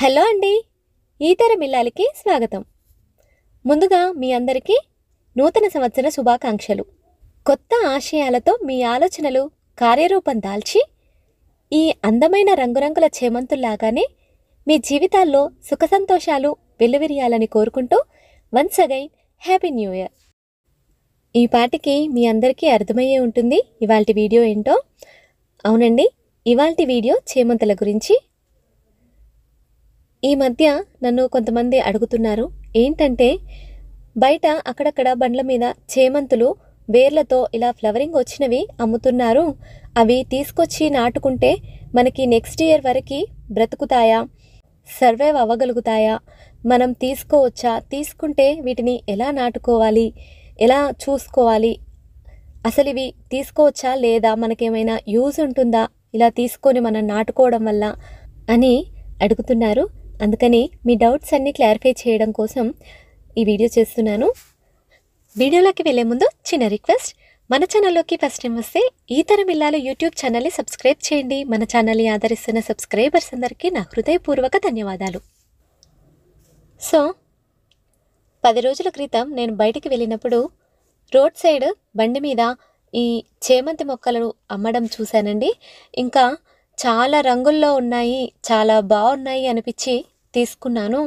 Hello అండి. ఈతరం ఇల్లాలకి స్వాగతం. ముందుగా మీ అందరికీ నూతన సంవత్సర శుభాకాంక్షలు. కొత్త ఆశయాలతో మీ ఆలోచనలు కార్యరూపం దాల్చి ఈ అందమైన రంగురంగుల చేమంతుల్లాగానే మీ జీవితాల్లో సుఖ సంతోషాలు వెల్లువిరియాలని కోరుకుంటూ once again happy new year. ఈ పాటికి మీ అందరికీ అర్థమయ్యే ఉంటుంది ఇవాల్టి వీడియో ఏంటో. అవునండి, ఇవాల్టి వీడియో చేమంతుల గురించి. ఈ మధ్య నన్ను కొంతమంది అడుగుతున్నారు, ఏంటంటే బయట అక్కడక్కడ బండ్ల మీద చేమంతులు వేర్లతో ఇలా ఫ్లవరింగ్ వచ్చినవి అమ్ముతున్నారు, అవి తీసుకొచ్చి నాటుకుంటే మనకి నెక్స్ట్ ఇయర్ వరకు బ్రతుకుతాయా, సర్వైవ్ అవ్వగలుగుతాయా, మనం తీసుకోవచ్చా, తీసుకుంటే వీటిని ఎలా నాటుకోవాలి, ఎలా చూసుకోవాలి, అసలు ఇవి తీసుకోవచ్చా లేదా, మనకేమైనా యూజ్ ఉంటుందా ఇలా తీసుకొని మనం నాటుకోవడం వల్ల అని అడుగుతున్నారు. అందుకని మీ డౌట్స్ అన్నీ క్లారిఫై చేయడం కోసం ఈ వీడియో చేస్తున్నాను. వీడియోలోకి వెళ్ళే ముందు చిన్న రిక్వెస్ట్, మన ఛానల్లోకి ఫస్ట్ టైం వస్తే ఈ తరం ఇల్లాలు యూట్యూబ్ ఛానల్ని సబ్స్క్రైబ్ చేయండి. మన ఛానల్ని ఆదరిస్తున్న సబ్స్క్రైబర్స్ అందరికీ నా హృదయపూర్వక ధన్యవాదాలు. సో 10 రోజుల క్రితం నేను బయటికి వెళ్ళినప్పుడు రోడ్ సైడ్ బండి మీద ఈ చేమంతి మొక్కలు అమ్మడం చూశానండి. ఇంకా చాలా రంగుల్లో ఉన్నాయి, చాలా బాగున్నాయి అనిపించి తీసుకున్నాను.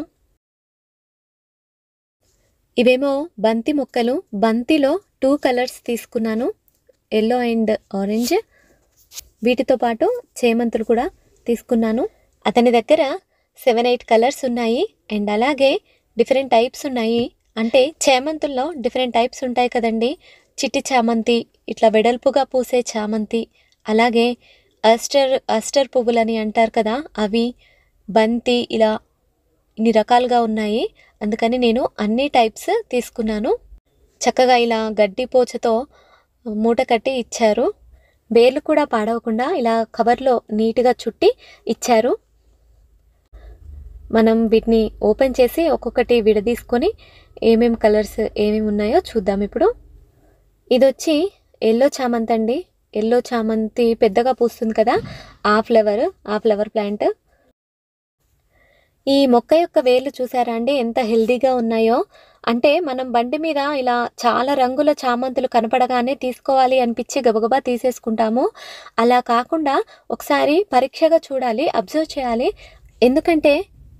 ఇవేమో బంతి మొక్కలు, బంతిలో 2 కలర్స్ తీసుకున్నాను, ఎల్లో అండ్ ఆరెంజ్. వీటితో పాటు చేమంతులు కూడా తీసుకున్నాను. అతని దగ్గర 7-8 కలర్స్ ఉన్నాయి అండ్ అలాగే డిఫరెంట్ టైప్స్ ఉన్నాయి. అంటే చేమంతుల్లో డిఫరెంట్ టైప్స్ ఉంటాయి కదండి. చిట్టి చామంతి, ఇట్లా వెడల్పుగా పూసే చామంతి, అలాగే అస్టర్ పువ్వులని అంటారు కదా అవి, బంతి, ఇలా ఇన్ని రకాలుగా ఉన్నాయి. అందుకని నేను అన్ని టైప్స్ తీసుకున్నాను. చక్కగా ఇలా గడ్డి పోచతో మూట కట్టి ఇచ్చారు. వేర్లు కూడా పాడవకుండా ఇలా కవర్లో నీట్గా చుట్టి ఇచ్చారు. మనం వీటిని ఓపెన్ చేసి ఒక్కొక్కటి విడదీసుకొని ఏమేమి కలర్స్ ఏమేమి ఉన్నాయో చూద్దాం ఇప్పుడు. ఇది వచ్చి ఎల్లో చామంతి అండి. ఎల్లో చామంతి పెద్దగా పూస్తుంది కదా, ఆ ఫ్లవర్ ప్లాంట్. ఈ మొక్క యొక్క వేర్లు చూసారా అండి ఎంత హెల్దీగా ఉన్నాయో. అంటే మనం బండి మీద ఇలా చాలా రంగుల చామంతులు కనపడగానే తీసుకోవాలి అనిపించి గబగబా తీసేసుకుంటాము. అలా కాకుండా ఒకసారి పరీక్షగా చూడాలి, అబ్జర్వ్ చేయాలి. ఎందుకంటే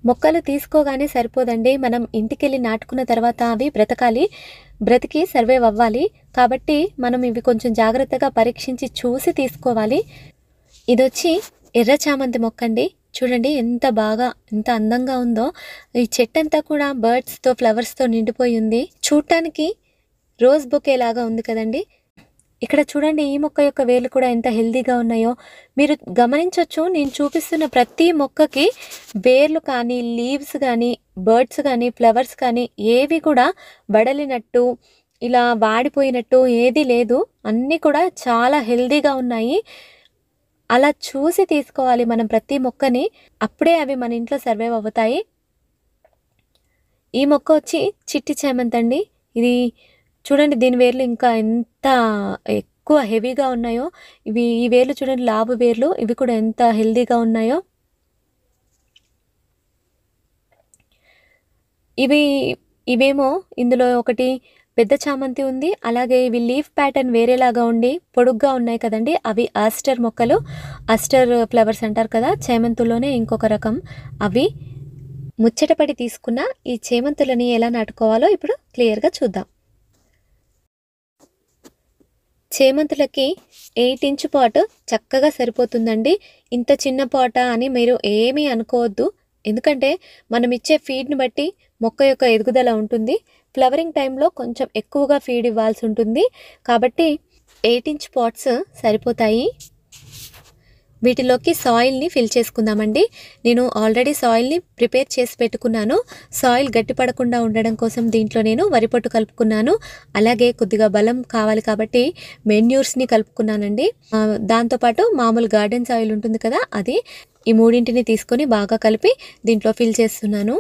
మొక్కలు తీసుకోగానే సరిపోదండి, మనం ఇంటికెళ్ళి నాటుకున్న తర్వాత అవి బ్రతికి సర్వైవ్ అవ్వాలి. కాబట్టి మనం ఇవి కొంచెం జాగ్రత్తగా పరీక్షించి చూసి తీసుకోవాలి. ఇది వచ్చి ఎర్ర చామంతి మొక్క అండి. చూడండి ఎంత అందంగా ఉందో. ఈ చెట్టు అంతా కూడా బర్డ్స్తో ఫ్లవర్స్తో నిండిపోయి ఉంది. చూడటానికి రోజ్ బొకే లాగా ఉంది కదండి. ఇక్కడ చూడండి ఈ మొక్క యొక్క వేర్లు కూడా ఎంత హెల్దీగా ఉన్నాయో మీరు గమనించవచ్చు. నేను చూపిస్తున్న ప్రతి మొక్కకి వేర్లు కానీ, లీవ్స్ కానీ, బర్డ్స్ కానీ, ఫ్లవర్స్ కానీ ఏవి కూడా వడలినట్టు, ఇలా వాడిపోయినట్టు ఏది లేదు. అన్నీ కూడా చాలా హెల్దీగా ఉన్నాయి. అలా చూసి తీసుకోవాలి మనం ప్రతి మొక్కని, అప్పుడే అవి మన ఇంట్లో సర్వైవ్ అవుతాయి. ఈ మొక్క వచ్చి చిట్టి చామంతి అండి. ఇది చూడండి, దీని వేర్లు ఇంకా ఎంత ఎక్కువ హెవీగా ఉన్నాయో. ఈ వేర్లు చూడండి, లావు వేర్లు, ఇవి కూడా ఎంత హెల్దీగా ఉన్నాయో. ఇవేమో ఇందులో ఒకటి పెద్ద చామంతి ఉంది, అలాగే ఇవి లీఫ్ ప్యాటర్న్ వేరేలాగా ఉండి పొడుగ్గా ఉన్నాయి కదండి, అవి ఆస్టర్ మొక్కలు. ఆస్టర్ ఫ్లవర్స్ అంటారు కదా చేమంతుల్లోనే ఇంకొక రకం అవి. ముచ్చటపడి తీసుకున్న ఈ చేమంతులని ఎలా నాటుకోవాలో ఇప్పుడు క్లియర్గా చూద్దాం. చేమంతులకి 8 ఇంచ్ పాట్ చక్కగా సరిపోతుందండి. ఇంత చిన్న పాట అని మీరు ఏమీ అనుకోవద్దు. ఎందుకంటే మనం ఇచ్చే ఫీడ్ని బట్టి మొక్క యొక్క ఎదుగుదల ఉంటుంది. ఫ్లవరింగ్ టైంలో కొంచెం ఎక్కువగా ఫీడ్ ఇవ్వాల్సి ఉంటుంది. కాబట్టి 8 ఇంచ్ పాట్స్ సరిపోతాయి. వీటిలోకి సాయిల్ని ఫిల్ చేసుకుందామండి. నేను ఆల్రెడీ సాయిల్ని ప్రిపేర్ చేసి పెట్టుకున్నాను. సాయిల్ గట్టిపడకుండా ఉండడం కోసం దీంట్లో నేను వరిపొట్టు కలుపుకున్నాను. అలాగే కొద్దిగా బలం కావాలి కాబట్టి మెన్యూర్స్ని కలుపుకున్నానండి. దాంతోపాటు మామూలు గార్డెన్ సాయిల్ ఉంటుంది కదా అది. ఈ మూడింటిని తీసుకొని బాగా కలిపి దీంట్లో ఫిల్ చేస్తున్నాను.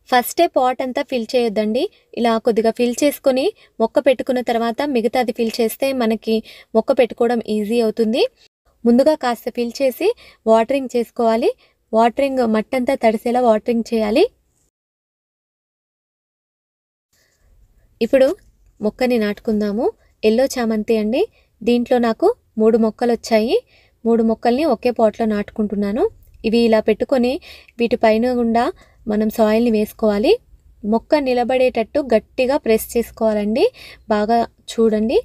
ఫస్టే పాట్ అంతా ఫిల్ చేయొద్దండి. ఇలా కొద్దిగా ఫిల్ చేసుకొని మొక్క పెట్టుకున్న తర్వాత మిగతాది ఫిల్ చేస్తే మనకి మొక్క పెట్టుకోవడం ఈజీ అవుతుంది. ముందుగా కాస్త ఫిల్ చేసి వాటరింగ్ చేసుకోవాలి. వాటరింగ్ మట్టంతా తడిసేలా వాటరింగ్ చేయాలి. ఇప్పుడు మొక్కని నాటుకుందాము. ఎల్లో చామంతి అండి. దీంట్లో నాకు 3 మొక్కలు వచ్చాయి. 3 మొక్కల్ని ఒకే పాట్లో నాటుకుంటున్నాను. ఇవి ఇలా పెట్టుకొని వీటిపైన గుండా మనం సాయిల్ని వేసుకోవాలి. మొక్క నిలబడేటట్టు గట్టిగా ప్రెస్ చేసుకోవాలండి. బాగా చూడండి,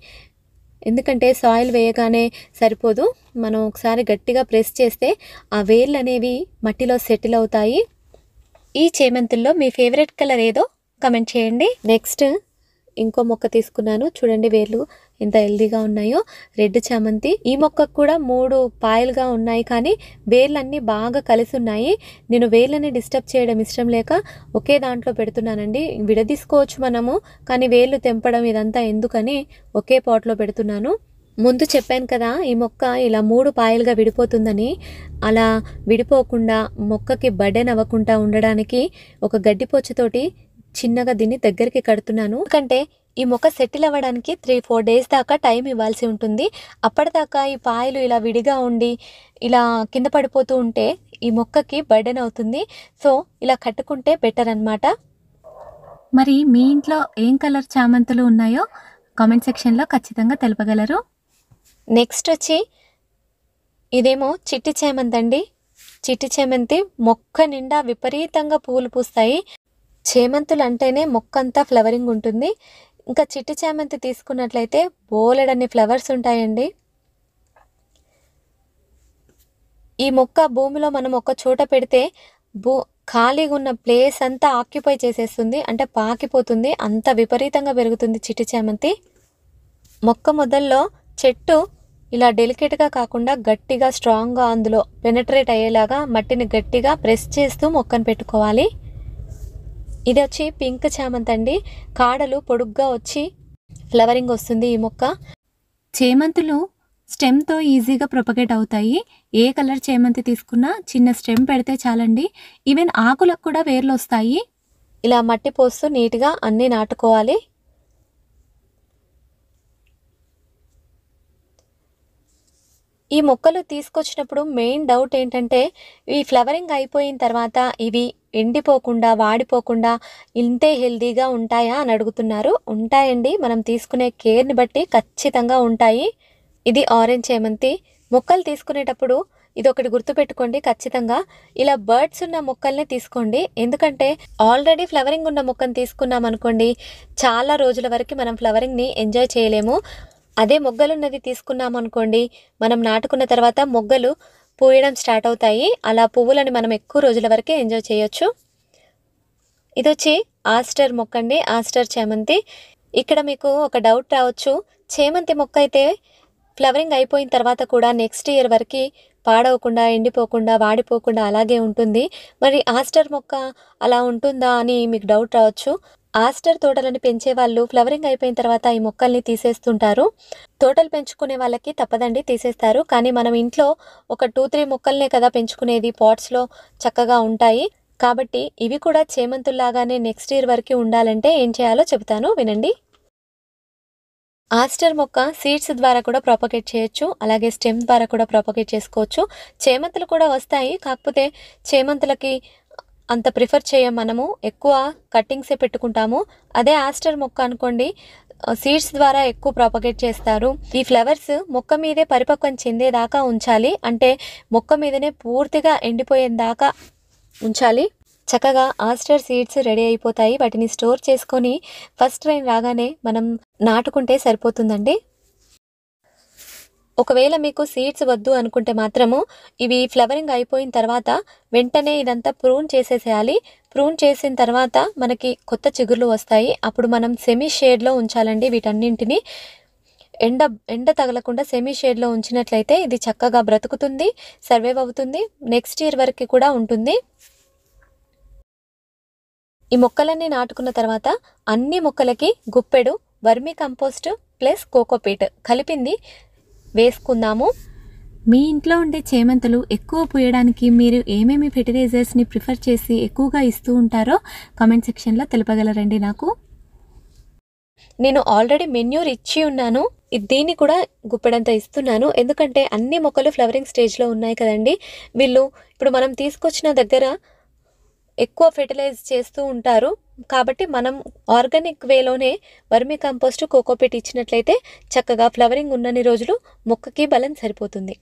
ఎందుకంటే సాయిల్ వేయగానే సరిపోదు. మనం ఒకసారి గట్టిగా ప్రెస్ చేస్తే ఆ వేర్లు అనేవి మట్టిలో సెటిల్ అవుతాయి. ఈ చేమంతుల్లో మీ ఫేవరెట్ కలర్ ఏదో కమెంట్ చేయండి. నెక్స్ట్ ఇంకో మొక్క తీసుకున్నాను. చూడండి వేర్లు ఎంత హెల్దీగా ఉన్నాయో. రెడ్ చామంతి. ఈ మొక్కకు కూడా 3 పాయలుగా ఉన్నాయి, కానీ వేర్లన్నీ బాగా కలిసి ఉన్నాయి. నేను వేర్లని డిస్టర్బ్ చేయడం ఇష్టం లేక ఒకే దాంట్లో పెడుతున్నానండి. విడదీసుకోవచ్చు మనము, కానీ వేర్లు తెంపడం ఇదంతా ఎందుకని ఒకే పాట్లో పెడుతున్నాను. ముందు చెప్పాను కదా ఈ మొక్క ఇలా 3 పాయలుగా విడిపోతుందని. అలా విడిపోకుండా మొక్కకి బర్డెన్ అవ్వకుండా ఉండడానికి ఒక గడ్డిపోచతోటి చిన్నగా దీన్ని దగ్గరికి కడుతున్నాను. ఎందుకంటే ఈ మొక్క సెటిల్ అవ్వడానికి 3-4 డేస్ దాకా టైం ఇవ్వాల్సి ఉంటుంది. అప్పటిదాకా ఈ పాయలు ఇలా విడిగా ఉండి ఇలా కింద పడిపోతూ ఉంటే ఈ మొక్కకి బర్డెన్ అవుతుంది. సో ఇలా కట్టుకుంటే బెటర్ అన్నమాట. మరి మీ ఇంట్లో ఏం కలర్ చామంతులు ఉన్నాయో కామెంట్ సెక్షన్లో ఖచ్చితంగా తెలపగలరు. నెక్స్ట్ వచ్చి ఇదేమో చిట్టి చేమంతి అండి. చిట్టి చేమంతి మొక్క నిండా విపరీతంగా పూలు పూస్తాయి. చేమంతులు అంటేనే మొక్క అంతా ఫ్లవరింగ్ ఉంటుంది. ఇంకా చిట్టి చేమంతి తీసుకున్నట్లయితే బోలెడన్ని ఫ్లవర్స్ ఉంటాయండి. ఈ మొక్క భూమిలో మనం ఒక చోట పెడితే ఖాళీగా ఉన్న ప్లేస్ అంతా ఆక్యుపై చేసేస్తుంది, అంటే పాకిపోతుంది. అంత విపరీతంగా పెరుగుతుంది చిట్టి చేమంతి. మొక్క మొదల్లో చెట్టు ఇలా డెలికేట్గా కాకుండా గట్టిగా స్ట్రాంగ్గా అందులో పెనట్రేట్ అయ్యేలాగా మట్టిని గట్టిగా ప్రెస్ చేస్తూ మొక్కను పెట్టుకోవాలి. ఇది వచ్చి పింక్ చామంతి అండి. కాడలు పొడుగ్గా వచ్చి ఫ్లవరింగ్ వస్తుంది ఈ మొక్క. చేమంతులు స్టెమ్తో ఈజీగా ప్రొపగేట్ అవుతాయి. ఏ కలర్ చేమంతి తీసుకున్నా చిన్న స్టెమ్ పెడితే చాలండి. ఈవెన్ ఆకులకు కూడా వేర్లు వస్తాయి. ఇలా మట్టి పోస్తూ నీట్గా అన్నీ నాటుకోవాలి. ఈ మొక్కలు తీసుకొచ్చినప్పుడు మెయిన్ డౌట్ ఏంటంటే ఈ ఫ్లవరింగ్ అయిపోయిన తర్వాత ఇవి ఎండిపోకుండా వాడిపోకుండా ఇంతే హెల్దీగా ఉంటాయా అని అడుగుతున్నారు. ఉంటాయండి, మనం తీసుకునే కేర్ని బట్టి ఖచ్చితంగా ఉంటాయి. ఇది ఆరెంజ్ చేమంతి. మొక్కలు తీసుకునేటప్పుడు ఇది ఒకటి గుర్తుపెట్టుకోండి, ఖచ్చితంగా ఇలా బర్డ్స్ ఉన్న మొక్కల్ని తీసుకోండి. ఎందుకంటే ఆల్రెడీ ఫ్లవరింగ్ ఉన్న మొక్కను తీసుకున్నాం అనుకోండి, చాలా రోజుల వరకు మనం ఫ్లవరింగ్ని ఎంజాయ్ చేయలేము. అదే మొగ్గలున్నది తీసుకున్నాం అనుకోండి, మనం నాటుకున్న తర్వాత మొగ్గలు పూయడం స్టార్ట్ అవుతాయి. అలా పువ్వులను మనం ఎక్కువ రోజుల వరకే ఎంజాయ్ చేయొచ్చు. ఇది వచ్చి ఆస్టర్ మొక్క అండి. ఆస్టర్ చేమంతి. ఇక్కడ మీకు ఒక డౌట్ రావచ్చు, చేమంతి మొక్క అయితే ఫ్లవరింగ్ అయిపోయిన తర్వాత కూడా నెక్స్ట్ ఇయర్ వరకు పాడవకుండా ఎండిపోకుండా వాడిపోకుండా అలాగే ఉంటుంది. మరి ఆస్టర్ మొక్క అలా ఉంటుందా అని మీకు డౌట్ రావచ్చు. ఆస్టర్ తోటలను పెంచే వాళ్ళు ఫ్లవరింగ్ అయిపోయిన తర్వాత ఈ మొక్కల్ని తీసేస్తుంటారు. తోటలు పెంచుకునే వాళ్ళకి తప్పదండి, తీసేస్తారు. కానీ మనం ఇంట్లో ఒక 2-3 మొక్కల్నే కదా పెంచుకునేది, పాట్స్లో చక్కగా ఉంటాయి. కాబట్టి ఇవి కూడా చేమంతుల్లాగానే నెక్స్ట్ ఇయర్ వరకు ఉండాలంటే ఏం చేయాలో చెబుతాను, వినండి. ఆస్టర్ మొక్క సీడ్స్ ద్వారా కూడా ప్రాపగేట్ చేయొచ్చు, అలాగే స్టెమ్ ద్వారా కూడా ప్రాపగేట్ చేసుకోవచ్చు. చేమంతులు కూడా వస్తాయి, కాకపోతే చేమంతులకి అంత ప్రిఫర్ చేయం మనము, ఎక్కువ కట్టింగ్సే పెట్టుకుంటాము. అదే ఆస్టర్ మొక్క అనుకోండి, సీడ్స్ ద్వారా ఎక్కువ ప్రాపగేట్ చేస్తారు. ఈ ఫ్లవర్స్ మొక్క మీదే పరిపక్వం చెందేదాకా ఉంచాలి, అంటే మొక్క మీదనే పూర్తిగా ఎండిపోయేదాకా ఉంచాలి. చక్కగా ఆస్టర్ సీడ్స్ రెడీ అయిపోతాయి. వాటిని స్టోర్ చేసుకొని ఫస్ట్ రైన్ రాగానే మనం నాటుకుంటే సరిపోతుందండి. ఒకవేళ మీకు సీడ్స్ వద్దు అనుకుంటే మాత్రము ఇవి ఫ్లవరింగ్ అయిపోయిన తర్వాత వెంటనే ఇదంతా ప్రూన్ చేసేసేయాలి. ప్రూన్ చేసిన తర్వాత మనకి కొత్త చిగుర్లు వస్తాయి. అప్పుడు మనం సెమీ షేడ్లో ఉంచాలండి వీటన్నింటినీ. ఎండ తగలకుండా సెమీ షేడ్లో ఉంచినట్లయితే ఇది చక్కగా బ్రతుకుతుంది, సర్వైవ్ అవుతుంది, నెక్స్ట్ ఇయర్ వరకు కూడా ఉంటుంది. ఈ మొక్కలన్నీ నాటుకున్న తర్వాత అన్ని మొక్కలకి గుప్పెడు వర్మీ కంపోస్ట్ ప్లస్ కోకోపీట్ కలిపింది వేసుకుందాము. మీ ఇంట్లో ఉండే చేమంతులు ఎక్కువ పూయడానికి మీరు ఏమేమి ఫెర్టిలైజర్స్ని ప్రిఫర్ చేసి ఎక్కువగా ఇస్తూ ఉంటారో కామెంట్ సెక్షన్లో తెలుపగలరండి నాకు. నేను ఆల్రెడీ మెన్యూర్ ఇచ్చి ఉన్నాను. దీన్ని కూడా గుప్పెడంత ఇస్తున్నాను. ఎందుకంటే అన్ని మొక్కలు ఫ్లవరింగ్ స్టేజ్లో ఉన్నాయి కదండి. వీళ్ళు ఇప్పుడు మనం తీసుకొచ్చిన దగ్గర ఎక్కువ ఫెర్టిలైజ్ చేస్తూ ఉంటారు. కాబట్టి మనం ఆర్గానిక్ వేలోనే వర్మీ కంపోస్ట్, కోకోపీట్ ఇచ్చినట్లయితే చక్కగా ఫ్లవరింగ్ ఉన్నన్ని రోజులు మొక్కకి బలం సరిపోతుంది.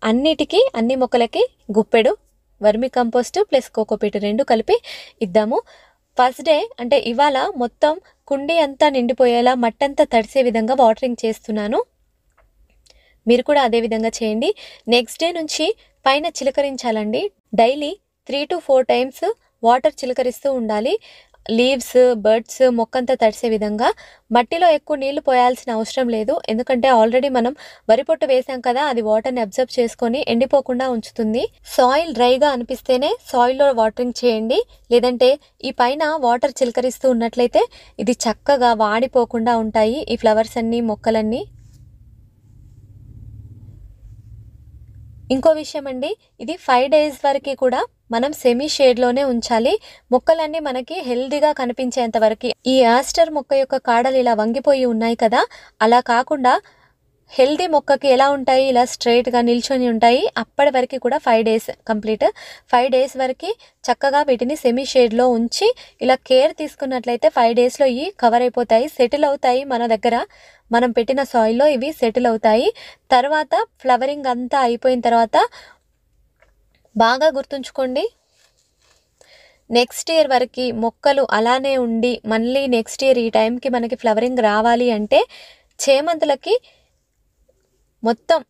అన్ని మొక్కలకి గుప్పెడు వర్మీ కంపోస్ట్ ప్లస్ కోకోపీట్ 2 కలిపి ఇద్దాము. ఫస్ట్ డే అంటే ఇవాళ మొత్తం కుండీ అంతా నిండిపోయేలా మట్టంతా తడిసే విధంగా వాటరింగ్ చేస్తున్నాను. మీరు కూడా అదే విధంగా చేయండి. నెక్స్ట్ డే నుంచి పైన చిలకరించాలండి. డైలీ 3 to 4 టైమ్స్ వాటర్ చిలకరిస్తూ ఉండాలి. లీవ్స్, బర్డ్స్ మొక్కంతా తడిసే విధంగా. మట్టిలో ఎక్కువ నీళ్లు పోయాల్సిన అవసరం లేదు. ఎందుకంటే ఆల్రెడీ మనం వరి పొట్టు వేసాం కదా, అది వాటర్ని అబ్జర్వ్ చేసుకొని ఎండిపోకుండా ఉంచుతుంది. సాయిల్ డ్రైగా అనిపిస్తేనే సాయిల్లో వాటరింగ్ చేయండి. లేదంటే ఈ పైన వాటర్ చిలకరిస్తూ ఉన్నట్లయితే ఇది చక్కగా వాడిపోకుండా ఉంటాయి ఈ ఫ్లవర్స్ అన్నీ, మొక్కలన్నీ. ఇంకో విషయం అండి, ఇది 5 days వరకు కూడా మనం సెమీ షేడ్లోనే ఉంచాలి. మొక్కలన్నీ మనకి హెల్దీగా కనిపించేంత వరకు. ఈ ఆస్టర్ మొక్క యొక్క కాడలు ఇలా వంగిపోయి ఉన్నాయి కదా, అలా కాకుండా హెల్దీ మొక్కకి ఎలా ఉంటాయి, ఇలా స్ట్రైట్గా నిల్చొని ఉంటాయి. అప్పటి వరకు కూడా 5 days కంప్లీట్. 5 days వరకు చక్కగా వీటిని సెమీ షేడ్లో ఉంచి ఇలా కేర్ తీసుకున్నట్లయితే 5 daysలో ఇవి కవర్ అయిపోతాయి, సెటిల్ అవుతాయి. మన దగ్గర మనం పెట్టిన సాయిల్లో ఇవి సెటిల్ అవుతాయి. తర్వాత ఫ్లవరింగ్ అంతా అయిపోయిన తర్వాత బాగా గుర్తుంచుకోండి, నెక్స్ట్ ఇయర్ వరకు మొక్కలు అలానే ఉండి మళ్ళీ నెక్స్ట్ ఇయర్ ఈ టైంకి మనకి ఫ్లవరింగ్ రావాలి అంటే చేమంతులకి మొత్తం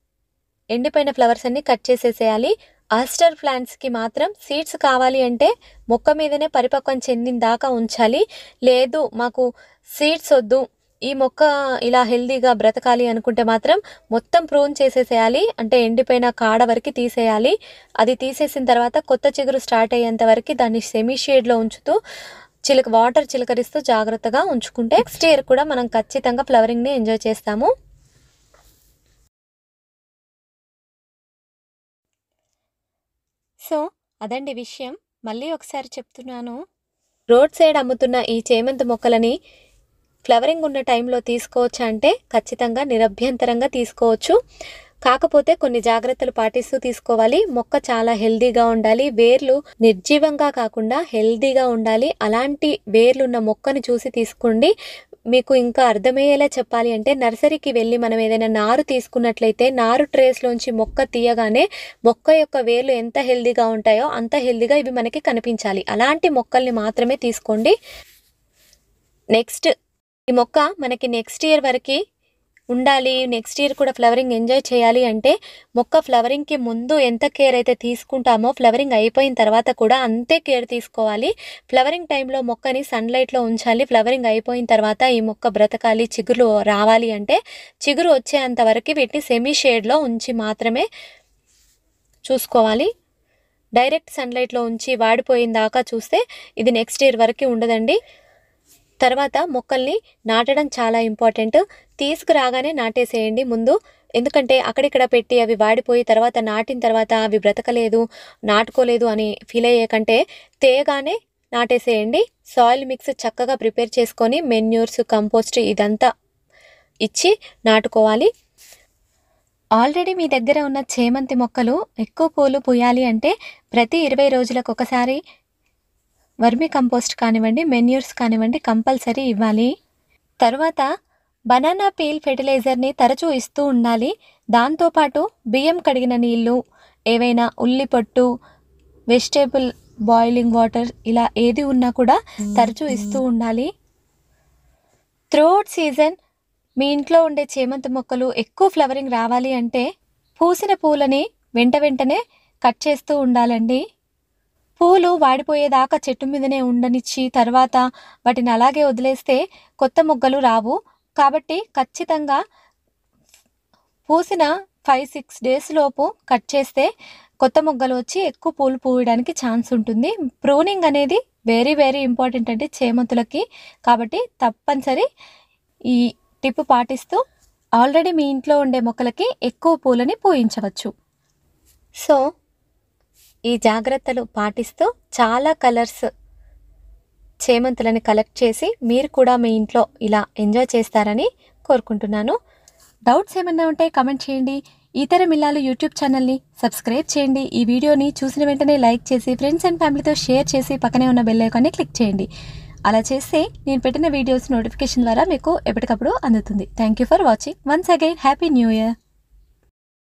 ఎండిపోయిన ఫ్లవర్స్ అన్ని కట్ చేసేసేయాలి. ఆస్టర్ ప్లాంట్స్కి మాత్రం సీడ్స్ కావాలి అంటే మొక్క మీదనే పరిపక్వం చెందిన దాకా ఉంచాలి. లేదు మాకు సీడ్స్ వద్దు, ఈ మొక్క ఇలా హెల్దీగా బ్రతకాలి అనుకుంటే మాత్రం మొత్తం ప్రూన్ చేసేసేయాలి. అంటే ఎండిపోయిన కాడ వరకు తీసేయాలి. అది తీసేసిన తర్వాత కొత్త చిగురు స్టార్ట్ అయ్యేంత వరకు దాన్ని సెమీ షేడ్లో ఉంచుతూ వాటర్ చిలకరిస్తూ జాగ్రత్తగా ఉంచుకుంటే నెక్స్ట్ ఇయర్ కూడా మనం ఖచ్చితంగా ఫ్లవరింగ్ని ఎంజాయ్ చేస్తాము. సో అదండి విషయం. మళ్ళీ ఒకసారి చెప్తున్నాను, రోడ్ సైడ్ అమ్ముతున్న ఈ చేమంతి మొక్కలని ఫ్లవరింగ్ ఉన్న టైంలో తీసుకోవచ్చు అంటే ఖచ్చితంగా నిరభ్యంతరంగా తీసుకోవచ్చు. కాకపోతే కొన్ని జాగ్రత్తలు పాటిస్తూ తీసుకోవాలి. మొక్క చాలా హెల్దీగా ఉండాలి, వేర్లు నిర్జీవంగా కాకుండా హెల్దీగా ఉండాలి. అలాంటి వేర్లు ఉన్న మొక్కను చూసి తీసుకోండి. మీకు ఇంకా అర్థమయ్యేలా చెప్పాలి అంటే నర్సరీకి వెళ్ళి మనం ఏదైనా నారు తీసుకున్నట్లయితే నారు ట్రేస్లోంచి మొక్క తీయగానే మొక్క యొక్క వేర్లు ఎంత హెల్దీగా ఉంటాయో అంత హెల్దీగా ఇవి మనకి కనిపించాలి. అలాంటి మొక్కల్ని మాత్రమే తీసుకోండి. నెక్స్ట్ ఈ మొక్క మనకి నెక్స్ట్ ఇయర్ వరకు ఉండాలి, నెక్స్ట్ ఇయర్ కూడా ఫ్లవరింగ్ ఎంజాయ్ చేయాలి అంటే మొక్క ఫ్లవరింగ్కి ముందు ఎంత కేర్ అయితే తీసుకుంటామో ఫ్లవరింగ్ అయిపోయిన తర్వాత కూడా అంతే కేర్ తీసుకోవాలి. ఫ్లవరింగ్ టైంలో మొక్కని సన్లైట్లో ఉంచాలి. ఫ్లవరింగ్ అయిపోయిన తర్వాత ఈ మొక్క బ్రతకాలి, చిగురు రావాలి అంటే చిగురు వచ్చేంత వరకు వీటిని సెమీ షేడ్లో ఉంచి మాత్రమే చూసుకోవాలి. డైరెక్ట్ సన్లైట్లో ఉంచి వాడిపోయిన దాకా చూస్తే ఇది నెక్స్ట్ ఇయర్ వరకు ఉండదండి. తర్వాత మొక్కల్ని నాటడం చాలా ఇంపార్టెంట్. తీసుకురాగానే నాటేసేయండి ముందు. ఎందుకంటే అక్కడిక్కడ పెట్టి అవి వాడిపోయి తర్వాత నాటిన తర్వాత అవి బ్రతకలేదు, నాటుకోలేదు అని ఫీల్ అయ్యే కంటే తేగానే నాటేసేయండి. సాయిల్ మిక్స్ చక్కగా ప్రిపేర్ చేసుకొని మెన్యూర్స్, కంపోస్ట్ ఇదంతా ఇచ్చి నాటుకోవాలి. ఆల్రెడీ మీ దగ్గర ఉన్న చేమంతి మొక్కలు ఎక్కువ పూలు పూయాలి అంటే ప్రతి 20 రోజులకు ఒకసారి వర్మీ కంపోస్ట్ కానివ్వండి, మెన్యూర్స్ కానివ్వండి కంపల్సరీ ఇవ్వాలి. తర్వాత బనానా పీల్ ఫెర్టిలైజర్ని తరచూ ఇస్తూ ఉండాలి. దాంతోపాటు బియ్యం కడిగిన నీళ్ళు, ఏవైనా ఉల్లి పొట్టు, వెజిటేబుల్ బాయిలింగ్ వాటర్ ఇలా ఏది ఉన్నా కూడా తరచూ ఇస్తూ ఉండాలి. త్రూఅవుట్ సీజన్ మీ ఇంట్లో ఉండే చేమంతి మొక్కలు ఎక్కువ ఫ్లవరింగ్ రావాలి అంటే పూసిన పూలని వెంటనే కట్ చేస్తూ ఉండాలండి. పూలు వాడిపోయేదాకా చెట్టు మీదనే ఉండనిచ్చి తర్వాత వాటిని అలాగే వదిలేస్తే కొత్త మొగ్గలు రావు. కాబట్టి ఖచ్చితంగా పూసిన 5-6 days లోపు కట్ చేస్తే కొత్త మొగ్గలు వచ్చి ఎక్కువ పూలు పూయడానికి ఛాన్స్ ఉంటుంది. ప్రూనింగ్ అనేది వెరీ వెరీ ఇంపార్టెంట్ అండి చేమంతులకి. కాబట్టి తప్పనిసరి ఈ టిప్ పాటిస్తూ ఆల్రెడీ మీ ఇంట్లో ఉండే మొక్కలకి ఎక్కువ పూలని పూయించవచ్చు. సో ఈ జాగ్రత్తలు పాటిస్తూ చాలా కలర్స్ చేమంతులని కలెక్ట్ చేసి మీరు కూడా మీ ఇంట్లో ఇలా ఎంజాయ్ చేస్తారని కోరుకుంటున్నాను. డౌట్స్ ఏమన్నా ఉంటే కమెంట్ చేయండి. ఈతరం ఇల్లాలు యూట్యూబ్ ఛానల్ని సబ్స్క్రైబ్ చేయండి. ఈ వీడియోని చూసిన వెంటనే లైక్ చేసి ఫ్రెండ్స్ అండ్ ఫ్యామిలీతో షేర్ చేసి పక్కనే ఉన్న బెల్ ఐకాన్ని క్లిక్ చేయండి. అలా చేస్తే నేను పెట్టిన వీడియోస్ నోటిఫికేషన్ ద్వారా మీకు ఎప్పటికప్పుడు అందుతుంది. Thank you for watching. Once again happy new year.